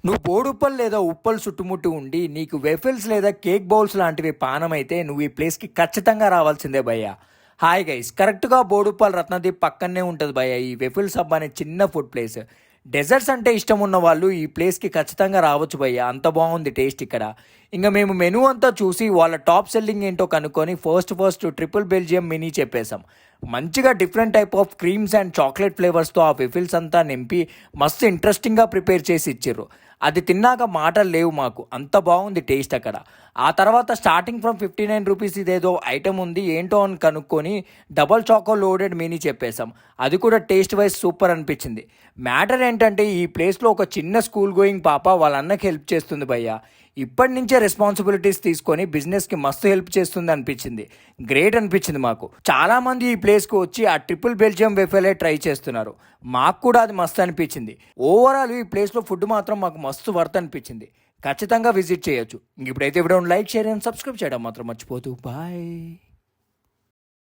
నువ్వు బోడుప్పలు లేదా ఉప్పలు చుట్టుముట్టు ఉండి నీకు వెఫిల్స్ లేదా కేక్ బౌల్స్ లాంటివి పానమైతే నువ్వు ఈ ప్లేస్కి ఖచ్చితంగా రావాల్సిందే భయ్య. హాయ్ గైస్, కరెక్ట్గా బోడుప్పల్ రత్నదీప్ పక్కనే ఉంటుంది భయ్య ఈ వెఫిల్స్ హబ్ అనే చిన్న ఫుడ్ ప్లేస్. డెజర్ట్స్ అంటే ఇష్టం ఉన్న వాళ్ళు ఈ ప్లేస్కి ఖచ్చితంగా రావచ్చు భయ్య, అంత బాగుంది టేస్ట్ ఇక్కడ. ఇంకా మేము మెనూ అంతా చూసి వాళ్ళ టాప్ సెల్లింగ్ ఏంటో కనుక్కొని ఫస్ట్ ట్రిపుల్ బెల్జియం మినీ చెప్పేశాం. మంచిగా different type of creams and chocolate ఫ్లేవర్స్తో ఆ వెఫిల్స్ అంతా నింపి మస్తు ఇంట్రెస్టింగ్గా ప్రిపేర్ చేసి ఇచ్చిర్రు. అది తిన్నాక మాటలు లేవు మాకు, అంత బాగుంది టేస్ట్ అక్కడ. ఆ తర్వాత స్టార్టింగ్ ఫ్రమ్ 59 రూపీస్ ఇదేదో ఐటమ్ ఉంది ఏంటో అని కనుక్కొని డబల్ చాకో లోడెడ్ మినీ చెప్పేశాం. అది కూడా టేస్ట్ వైజ్ సూపర్ అనిపించింది. మ్యాటర్ ఏంటంటే ఈ ప్లేస్లో ఒక చిన్న స్కూల్ గోయింగ్ పాప వాళ్ళ అన్నకి హెల్ప్ చేస్తుంది భయ్య. ఇప్పటి నుంచే రెస్పాన్సిబిలిటీస్ తీసుకొని బిజినెస్కి మస్తు హెల్ప్ చేస్తుంది అనిపించింది. గ్రేట్ అనిపించింది మాకు. చాలామంది ఈ ప్లేస్కి వచ్చి ఆ ట్రిపుల్ బెల్జియం వెఫెలే ట్రై చేస్తున్నారు. మాకు కూడా అది మస్తు అనిపించింది. ఓవరాల్ ఈ ప్లేస్లో ఫుడ్ మాత్రం మాకు మస్తు వర్త్ అనిపించింది. ఖచ్చితంగా విజిట్ చేయొచ్చు. ఇప్పుడైతే వీడియోని లైక్, షేర్ అండ్ సబ్స్క్రైబ్ చేయడం మాత్రం మర్చిపోతూ. బాయ్.